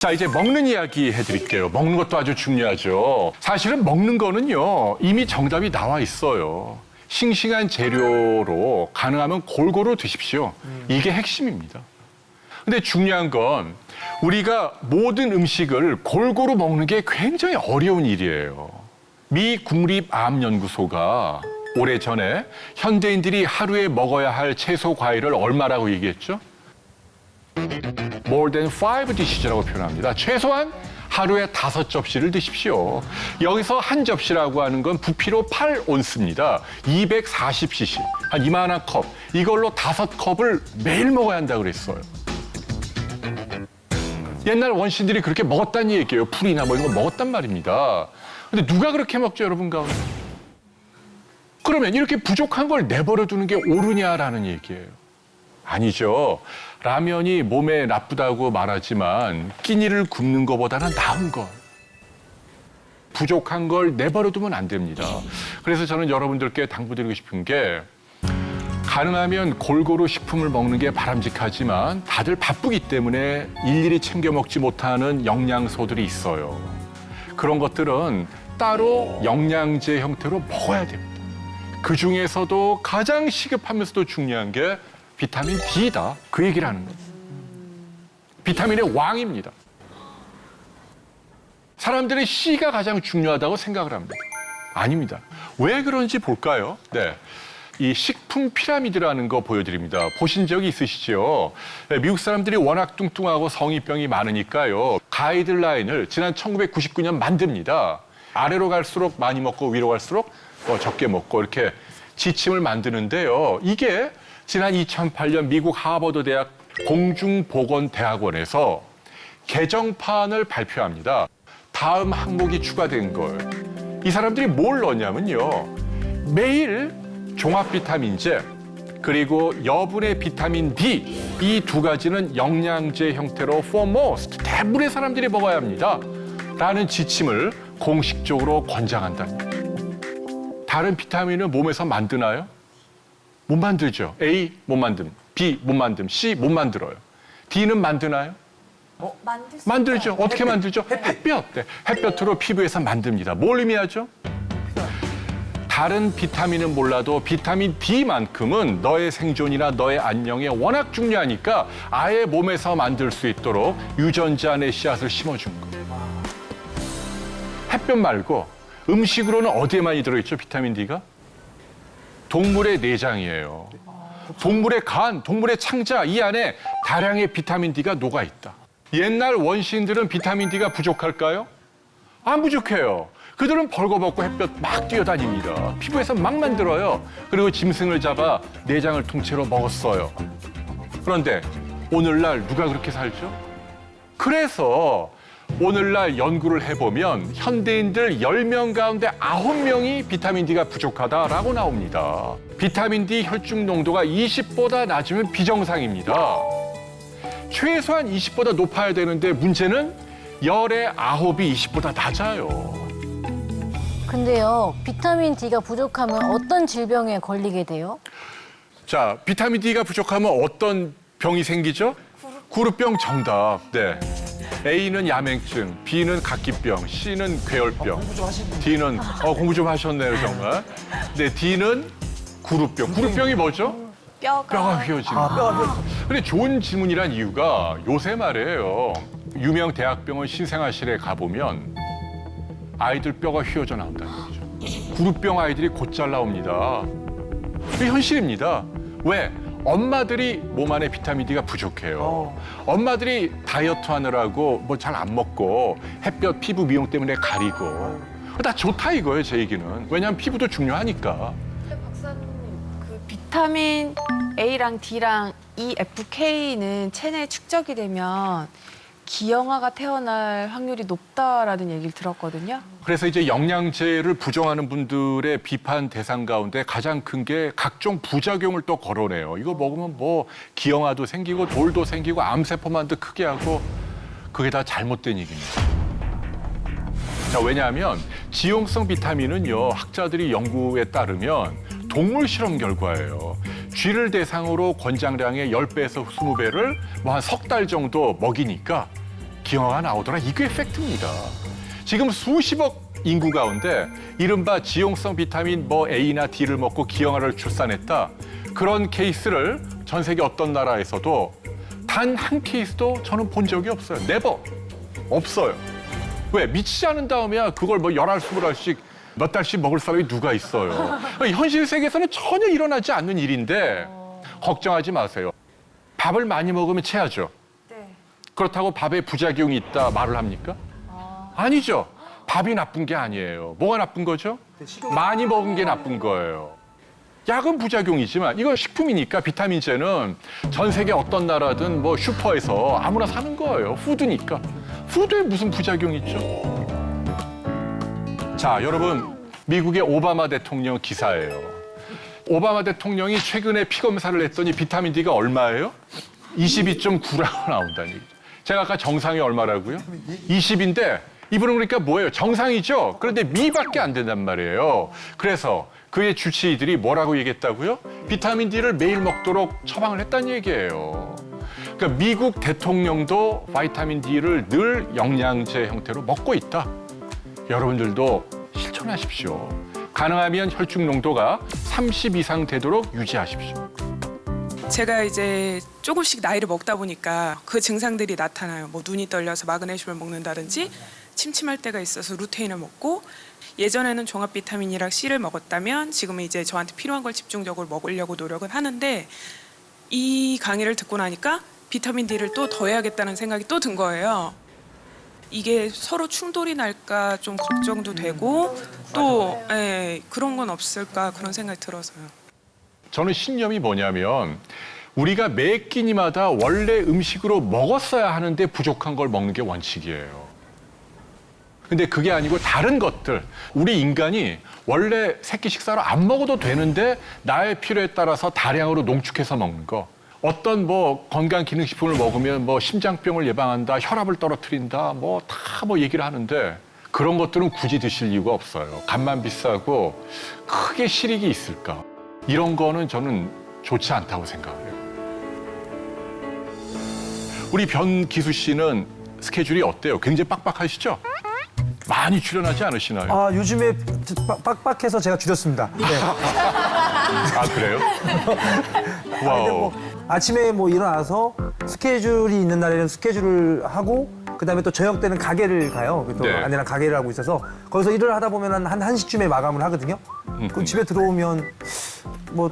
자, 이제 먹는 이야기 해드릴게요. 먹는 것도 아주 중요하죠. 사실은 먹는 거는요, 이미 정답이 나와 있어요. 싱싱한 재료로 가능하면 골고루 드십시오. 이게 핵심입니다. 근데 중요한 건 우리가 모든 음식을 골고루 먹는 게 굉장히 어려운 일이에요. 미 국립암연구소가 오래전에 현대인들이 하루에 먹어야 할 채소 과일을 얼마라고 얘기했죠? More than 5 dishes라고 표현합니다. 최소한 하루에 5접시를 드십시오. 여기서 한 접시라고 하는 건 부피로 8온스입니다. 240cc, 한 이만한 컵. 이걸로 5컵을 매일 먹어야 한다고 그랬어요. 옛날 원시인들이 그렇게 먹었다는 얘기예요. 풀이나 뭐 이런 거 먹었단 말입니다. 근데 누가 그렇게 먹죠, 여러분 가운데? 그러면 이렇게 부족한 걸 내버려 두는 게 옳으냐라는 얘기예요. 아니죠. 라면이 몸에 나쁘다고 말하지만 끼니를 굶는 것보다는 나은 것. 부족한 걸 내버려 두면 안 됩니다. 그래서 저는 여러분들께 당부드리고 싶은 게 가능하면 골고루 식품을 먹는 게 바람직하지만 다들 바쁘기 때문에 일일이 챙겨 먹지 못하는 영양소들이 있어요. 그런 것들은 따로 영양제 형태로 먹어야 됩니다. 그 중에서도 가장 시급하면서도 중요한 게 비타민 D다. 그 얘기를 하는 거예요. 비타민의 왕입니다. 사람들이 C가 가장 중요하다고 생각을 합니다. 아닙니다. 왜 그런지 볼까요? 네. 이 식품 피라미드라는 거 보여드립니다. 보신 적이 있으시죠? 네, 미국 사람들이 워낙 뚱뚱하고 성인병이 많으니까요. 가이드라인을 지난 1999년 만듭니다. 아래로 갈수록 많이 먹고 위로 갈수록 적게 먹고 이렇게 지침을 만드는데요. 이게 지난 2008년 미국 하버드 대학 공중보건대학원에서 개정판을 발표합니다. 다음 항목이 추가된 걸. 이 사람들이 뭘 넣었냐면요. 매일 종합 비타민제 그리고 여분의 비타민 D 이 두 가지는 영양제 형태로 foremost 대부분의 사람들이 먹어야 합니다. 라는 지침을 공식적으로 권장한답니다. 다른 비타민은 몸에서 만드나요? 못 만들죠. A 못 만듦, B 못 만듦, C 못 만들어요. D는 만드나요? 만들죠. 어떻게 만들죠? 햇볕. 네. 햇볕으로 피부에서 만듭니다. 뭘 의미하죠? 다른 비타민은 몰라도 비타민 D만큼은 너의 생존이나 너의 안녕에 워낙 중요하니까 아예 몸에서 만들 수 있도록 유전자 내 씨앗을 심어준 거예요. 햇볕 말고 음식으로는 어디에 많이 들어있죠, 비타민 D가? 동물의 내장이에요. 동물의 간, 동물의 창자 이 안에 다량의 비타민 D가 녹아있다. 옛날 원시인들은 비타민 D가 부족할까요? 안 부족해요. 그들은 벌거벗고 햇볕 막 뛰어다닙니다. 피부에서 막 만들어요. 그리고 짐승을 잡아 내장을 통째로 먹었어요. 그런데 오늘날 누가 그렇게 살죠? 그래서 오늘날 연구를 해보면 현대인들 10명 가운데 9명이 비타민 D가 부족하다라고 나옵니다. 비타민 D 혈중 농도가 20보다 낮으면 비정상입니다. 최소한 20보다 높아야 되는데 문제는 열의 9이 20보다 낮아요. 근데요, 비타민 D가 부족하면 어떤 질병에 걸리게 돼요? 자, 비타민 D가 부족하면 어떤 병이 생기죠? 구루병 정답. 네. A는 야맹증, B는 각기병, C는 괴혈병, D는 공부 좀 하셨네요 정말. 네, D는 구루병. 구루병이 뭐죠? 뼈가 휘어지는 거. 근데 좋은 질문이란 이유가 요새 말이에요. 유명 대학병원 신생아실에 가보면 아이들 뼈가 휘어져 나온다는 거죠. 구루병 아이들이 곧잘 나옵니다. 이게 현실입니다. 왜? 엄마들이 몸 안에 비타민 D가 부족해요. 엄마들이 다이어트 하느라고 뭐 잘 안 먹고 햇볕 피부 미용 때문에 가리고 다 좋다 이거예요, 제 얘기는. 왜냐하면 피부도 중요하니까. 박사님, 그 비타민 A랑 D랑 E, F, K는 체내에 축적이 되면 기형아가 태어날 확률이 높다라는 얘기를 들었거든요. 그래서 이제 영양제를 부정하는 분들의 비판 대상 가운데 가장 큰 게 각종 부작용을 또 거론해요. 이거 먹으면 뭐 기형아도 생기고 돌도 생기고 암세포만도 크게 하고 그게 다 잘못된 얘기입니다. 자, 왜냐하면 지용성 비타민은요, 학자들이 연구에 따르면 동물 실험 결과예요. 쥐를 대상으로 권장량의 10배에서 20배를 뭐 한 석 달 정도 먹이니까 기형아가 나오더라. 이게 팩트입니다. 지금 수십억 인구 가운데 이른바 지용성 비타민 뭐 A나 D를 먹고 기형아를 출산했다. 그런 케이스를 전 세계 어떤 나라에서도 단 한 케이스도 저는 본 적이 없어요. 네버. 없어요. 왜? 미치지 않은 다음에야 그걸 뭐 10알, 20알씩 몇 달씩 먹을 사람이 누가 있어요. 현실 세계에서는 전혀 일어나지 않는 일인데 걱정하지 마세요. 밥을 많이 먹으면 체하죠. 네. 그렇다고 밥에 부작용이 있다 말을 합니까? 아니죠. 밥이 나쁜 게 아니에요. 뭐가 나쁜 거죠? 많이 먹은 게 나쁜 거예요. 약은 부작용이지만 이건 식품이니까 비타민 C는 전 세계 어떤 나라든 뭐 슈퍼에서 아무나 사는 거예요. 푸드니까. 푸드에 무슨 부작용 있죠? 자, 여러분, 미국의 오바마 대통령 기사예요. 오바마 대통령이 최근에 피 검사를 했더니 비타민 D가 얼마예요? 22.9라고 나온다는 얘기죠. 제가 아까 정상이 얼마라고요? 20인데 이분은 그러니까 뭐예요? 정상이죠? 그런데 미밖에 안 된단 말이에요. 그래서 그의 주치의들이 뭐라고 얘기했다고요? 비타민 D를 매일 먹도록 처방을 했다는 얘기예요. 그러니까 미국 대통령도 비타민 D를 늘 영양제 형태로 먹고 있다. 여러분들도 실천하십시오. 가능하면 혈중 농도가 30 이상 되도록 유지하십시오. 제가 이제 조금씩 나이를 먹다 보니까 그 증상들이 나타나요. 뭐 눈이 떨려서 마그네슘을 먹는다든지 침침할 때가 있어서 루테인을 먹고 예전에는 종합 비타민이랑 C를 먹었다면 지금은 이제 저한테 필요한 걸 집중적으로 먹으려고 노력은 하는데 이 강의를 듣고 나니까 비타민 D를 또 더해야겠다는 생각이 또 든 거예요. 이게 서로 충돌이 날까 좀 걱정도 되고 또 그런 건 없을까 그런 생각이 들어서요. 저는 신념이 뭐냐면 우리가 매 끼니마다 원래 음식으로 먹었어야 하는데 부족한 걸 먹는 게 원칙이에요. 근데 그게 아니고 다른 것들, 우리 인간이 원래 새끼 식사로 안 먹어도 되는데 나의 필요에 따라서 다량으로 농축해서 먹는 거. 어떤 뭐 건강기능식품을 먹으면 뭐 심장병을 예방한다, 혈압을 떨어뜨린다, 뭐 다 뭐 얘기를 하는데 그런 것들은 굳이 드실 이유가 없어요. 값만 비싸고 크게 실익이 있을까? 이런 거는 저는 좋지 않다고 생각해요. 우리 변기수 씨는 스케줄이 어때요? 굉장히 빡빡하시죠? 많이 출연하지 않으시나요? 아, 요즘에 빡빡해서 제가 줄였습니다. 네. 아, 그래요? 근데 와우. 뭐 아침에 뭐 일어나서 스케줄이 있는 날에는 스케줄을 하고 그다음에 또 저녁 때는 가게를 가요. 또 네. 아내랑 가게를 하고 있어서 거기서 일을 하다 보면 한 1시쯤에 마감을 하거든요. 그럼 집에 들어오면 뭐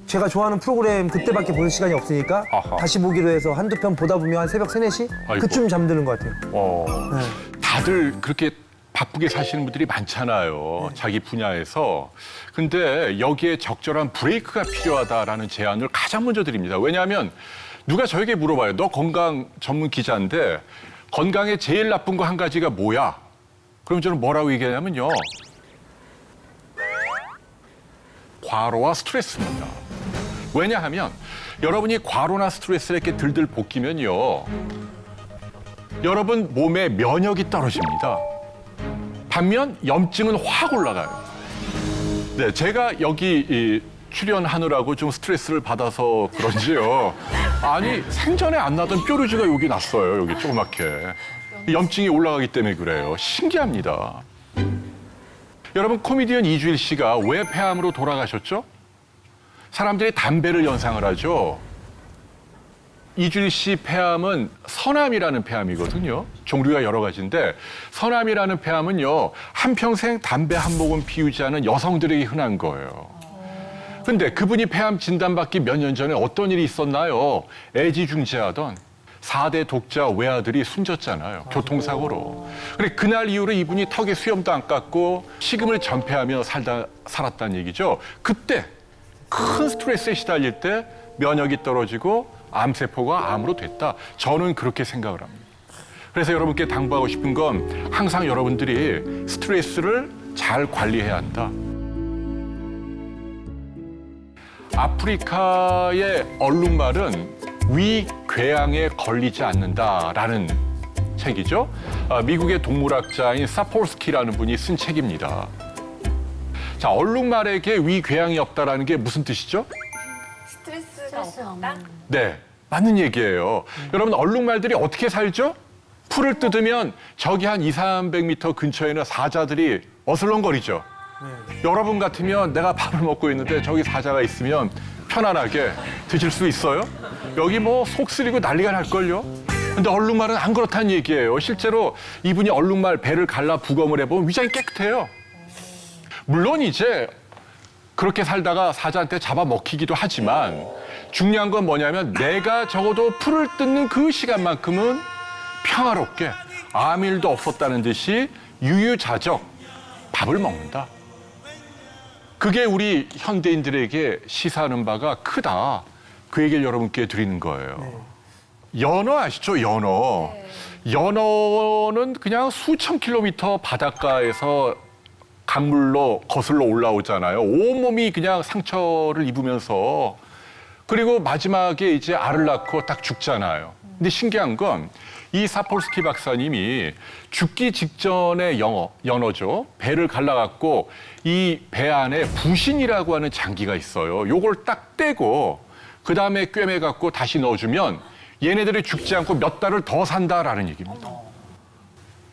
제가 좋아하는 프로그램 그때밖에 볼 시간이 없으니까 아하. 다시 보기로 해서 한두 편 보다 보면 한 새벽 3, 4시? 아이고. 그쯤 잠드는 것 같아요. 네. 다들 그렇게 바쁘게 사시는 분들이 많잖아요. 자기 분야에서. 근데 여기에 적절한 브레이크가 필요하다라는 제안을 가장 먼저 드립니다. 왜냐하면 누가 저에게 물어봐요. 너 건강 전문 기자인데 건강에 제일 나쁜 거 한 가지가 뭐야? 그럼 저는 뭐라고 얘기하냐면요. 과로와 스트레스입니다. 왜냐하면 여러분이 과로나 스트레스를 이렇게 들들 볶이면요. 여러분 몸의 면역이 떨어집니다. 반면 염증은 확 올라가요. 네, 제가 여기 출연하느라고 좀 스트레스를 받아서 그런지요. 아니 생전에 안 나던 뾰루지가 여기 났어요. 여기 조그맣게. 염증이 올라가기 때문에 그래요. 신기합니다. 여러분 코미디언 이주일 씨가 왜 폐암으로 돌아가셨죠? 사람들이 담배를 연상을 하죠. 이주일 씨 폐암은 서남이라는 폐암이거든요. 종류가 여러 가지인데 서남이라는 폐암은요. 한평생 담배 한 모금 피우지 않은 여성들에게 흔한 거예요. 근데 그분이 폐암 진단받기 몇 년 전에 어떤 일이 있었나요? 애지중지하던 4대 독자 외아들이 숨졌잖아요. 교통사고로. 그래 그날 이후로 이분이 턱에 수염도 안 깎고 식음을 전폐하며 살았다는 얘기죠. 그때 큰 스트레스에 시달릴 때 면역이 떨어지고 암세포가 암으로 됐다. 저는 그렇게 생각을 합니다. 그래서 여러분께 당부하고 싶은 건 항상 여러분들이 스트레스를 잘 관리해야 한다. 아프리카의 얼룩말은 위궤양에 걸리지 않는다라는 책이죠. 미국의 동물학자인 사폴스키라는 분이 쓴 책입니다. 자, 얼룩말에게 위궤양이 없다라는 게 무슨 뜻이죠? 스트레스가 없다? 네, 맞는 얘기예요. 여러분 얼룩말들이 어떻게 살죠? 풀을 뜯으면 저기 한 200-300m 근처에는 사자들이 어슬렁거리죠. 여러분 같으면 내가 밥을 먹고 있는데 저기 사자가 있으면 편안하게 드실 수 있어요? 여기 뭐 속 쓰리고 난리가 날걸요? 근데 얼룩말은 안 그렇다는 얘기예요. 실제로 이분이 얼룩말 배를 갈라 부검을 해보면 위장이 깨끗해요. 물론 이제 그렇게 살다가 사자한테 잡아먹히기도 하지만 중요한 건 뭐냐면 내가 적어도 풀을 뜯는 그 시간만큼은 평화롭게 아무 일도 없었다는 듯이 유유자적 밥을 먹는다. 그게 우리 현대인들에게 시사하는 바가 크다. 그 얘기를 여러분께 드리는 거예요. 연어 아시죠? 연어. 연어는 그냥 수천 킬로미터 바닷가에서 강물로 거슬러 올라오잖아요. 온몸이 그냥 상처를 입으면서 그리고 마지막에 이제 알을 낳고 딱 죽잖아요. 근데 신기한 건 이 사폴스키 박사님이 죽기 직전에 연어죠. 배를 갈라갖고 이 배 안에 부신이라고 하는 장기가 있어요. 요걸 딱 떼고 그 다음에 꿰매갖고 다시 넣어주면 얘네들이 죽지 않고 몇 달을 더 산다라는 얘기입니다.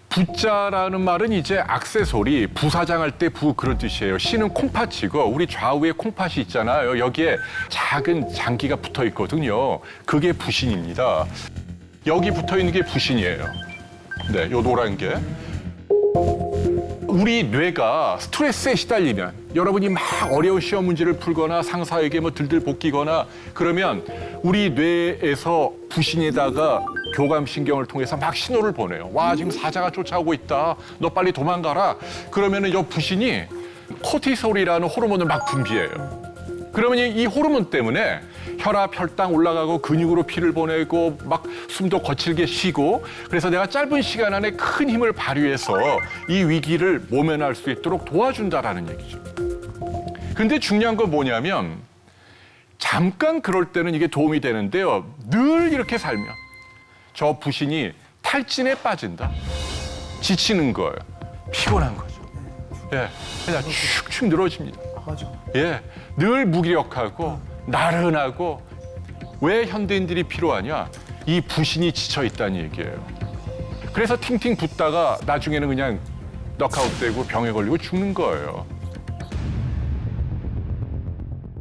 부자라는 말은 이제 액세서리, 부사장할 때 부 그런 뜻이에요. 시는 콩팥이고 우리 좌우에 콩팥이 있잖아요. 여기에 작은 장기가 붙어 있거든요. 그게 부신입니다. 여기 붙어 있는 게 부신이에요. 네, 요 노란 게. 우리 뇌가 스트레스에 시달리면 여러분이 막 어려운 시험 문제를 풀거나 상사에게 뭐 들들 볶이거나 그러면 우리 뇌에서 부신에다가 교감신경을 통해서 막 신호를 보내요. 와, 지금 사자가 쫓아오고 있다. 너 빨리 도망가라. 그러면은 이 부신이 코티솔이라는 호르몬을 막 분비해요. 그러면 이 호르몬 때문에 혈압, 혈당 올라가고 근육으로 피를 보내고 막 숨도 거칠게 쉬고 그래서 내가 짧은 시간 안에 큰 힘을 발휘해서 이 위기를 모면할 수 있도록 도와준다라는 얘기죠. 근데 중요한 건 뭐냐면 잠깐 그럴 때는 이게 도움이 되는데요. 늘 이렇게 살면 저 부신이 탈진에 빠진다. 지치는 거예요. 피곤한 거죠. 예, 그냥 축축 늘어집니다. 맞아. 예, 늘 무기력하고 나른하고 왜 현대인들이 필요하냐? 이 부신이 지쳐 있다는 얘기예요. 그래서 팅팅 붓다가 나중에는 그냥 넉아웃되고 병에 걸리고 죽는 거예요.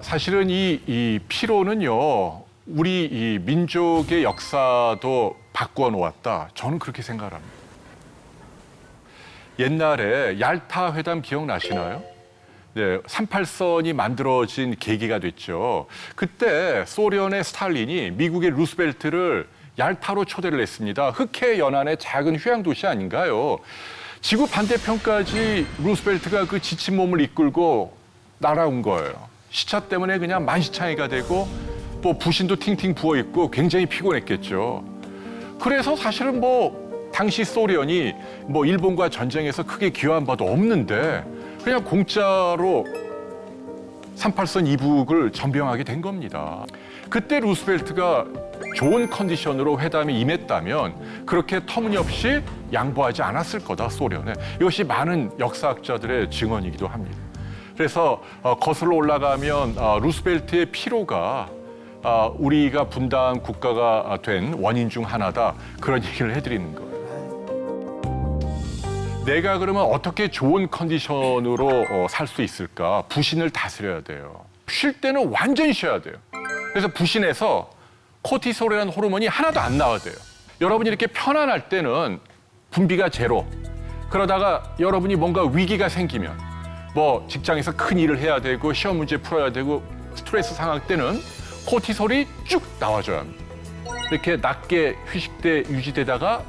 사실은 이 피로는요, 우리 이 민족의 역사도 바꾸어 놓았다. 저는 그렇게 생각을 합니다. 옛날에 얄타 회담 기억나시나요? 네, 38선이 만들어진 계기가 됐죠. 그때 소련의 스탈린이 미국의 루스벨트를 얄타로 초대를 했습니다. 흑해 연안의 작은 휴양 도시 아닌가요? 지구 반대편까지 루스벨트가 그 지친 몸을 이끌고 날아온 거예요. 시차 때문에 그냥 만시창이가 되고 또 부신도 팅팅 부어 있고 굉장히 피곤했겠죠. 그래서 사실은 뭐 당시 소련이 뭐 일본과 전쟁에서 크게 기여한 바도 없는데 그냥 공짜로 38선 이북을 전병하게 된 겁니다. 그때 루스벨트가 좋은 컨디션으로 회담에 임했다면 그렇게 터무니없이 양보하지 않았을 거다, 소련에. 이것이 많은 역사학자들의 증언이기도 합니다. 그래서 거슬러 올라가면 루스벨트의 피로가 우리가 분단 국가가 된 원인 중 하나다, 그런 얘기를 해드리는 거예요. 내가 그러면 어떻게 좋은 컨디션으로 살 수 있을까? 부신을 다스려야 돼요. 쉴 때는 완전히 쉬어야 돼요. 그래서 부신에서 코티솔이라는 호르몬이 하나도 안 나와야 돼요. 여러분이 이렇게 편안할 때는 분비가 제로. 그러다가 여러분이 뭔가 위기가 생기면 뭐 직장에서 큰 일을 해야 되고 시험 문제 풀어야 되고 스트레스 상황 때는 코티솔이 쭉 나와줘야 합니다. 이렇게 낮게 휴식 때 유지되다가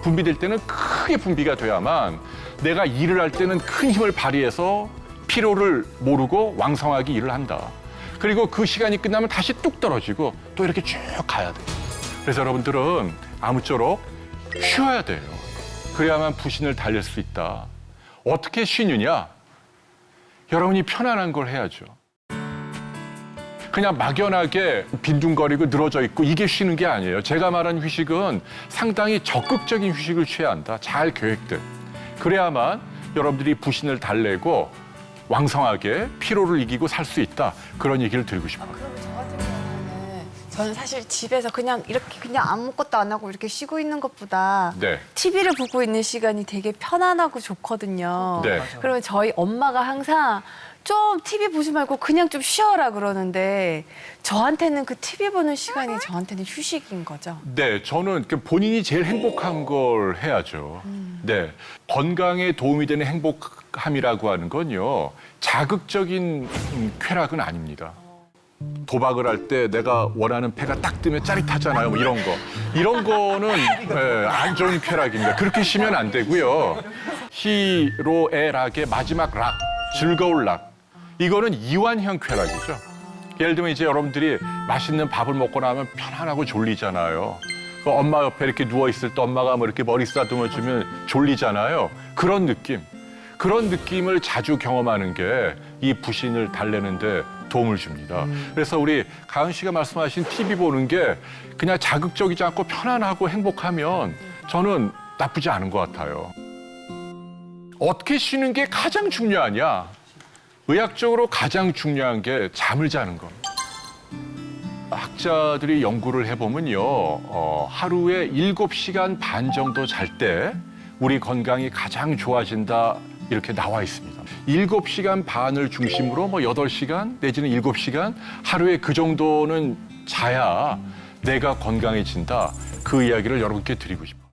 분비될 때는 크게 분비가 돼야만 내가 일을 할 때는 큰 힘을 발휘해서 피로를 모르고 왕성하게 일을 한다. 그리고 그 시간이 끝나면 다시 뚝 떨어지고 또 이렇게 쭉 가야 돼요. 그래서 여러분들은 아무쪼록 쉬어야 돼요. 그래야만 부신을 달랠 수 있다. 어떻게 쉬느냐? 여러분이 편안한 걸 해야죠. 그냥 막연하게 빈둥거리고 늘어져 있고 이게 쉬는 게 아니에요. 제가 말한 휴식은 상당히 적극적인 휴식을 취해야 한다. 잘 계획된. 그래야만 여러분들이 부신을 달래고 왕성하게 피로를 이기고 살 수 있다. 그런 얘기를 드리고 싶어요. 그러면 저 같은 경우는 저는 사실 집에서 그냥 이렇게 그냥 아무것도 안 하고 이렇게 쉬고 있는 것보다 네. TV를 보고 있는 시간이 되게 편안하고 좋거든요. 네. 그러면 저희 엄마가 항상 좀 TV 보지 말고 그냥 좀 쉬어라 그러는데 저한테는 그 TV 보는 시간이 저한테는 휴식인 거죠. 네, 저는 본인이 제일 행복한 걸 해야죠. 네, 건강에 도움이 되는 행복함이라고 하는 건요, 자극적인 쾌락은 아닙니다. 도박을 할 때 내가 원하는 패가 딱 뜨면 짜릿하잖아요. 뭐 이런 거. 이런 거는 안 좋은 쾌락입니다. 그렇게 쉬면 안 되고요. 희로애 락의 마지막 락, 즐거울 락. 이거는 이완형 쾌락이죠. 예를 들면 이제 여러분들이 맛있는 밥을 먹고 나면 편안하고 졸리잖아요. 그 엄마 옆에 이렇게 누워있을 때 엄마가 뭐 이렇게 머리 쓰다듬어 주면 졸리잖아요. 그런 느낌. 그런 느낌을 자주 경험하는 게 이 부신을 달래는데 도움을 줍니다. 그래서 우리 가은 씨가 말씀하신 TV 보는 게 그냥 자극적이지 않고 편안하고 행복하면 저는 나쁘지 않은 것 같아요. 어떻게 쉬는 게 가장 중요하냐? 의학적으로 가장 중요한 게 잠을 자는 겁니다. 학자들이 연구를 해보면요, 하루에 7시간 반 정도 잘 때 우리 건강이 가장 좋아진다 이렇게 나와 있습니다. 7시간 반을 중심으로 뭐 8시간 내지는 7시간 하루에 그 정도는 자야 내가 건강해진다. 그 이야기를 여러분께 드리고 싶어요.